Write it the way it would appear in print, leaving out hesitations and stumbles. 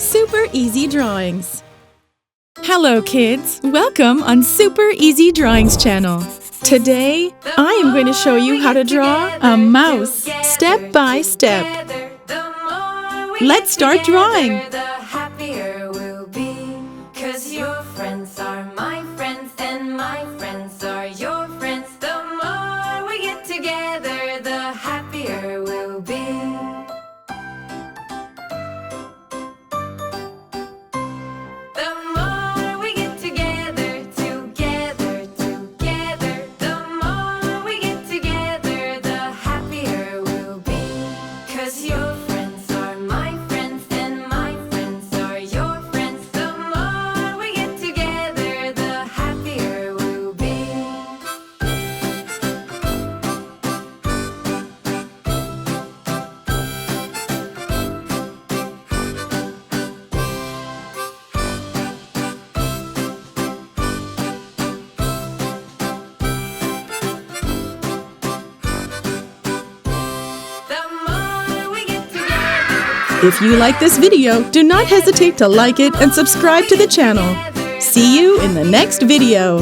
Super Easy Drawings. Hello kids, welcome on Super Easy Drawings channel. Today, I am going to show you how to draw a mouse step by step. Let's start drawing. If you like this video, do not hesitate to like it and subscribe to the channel. See you in the next video.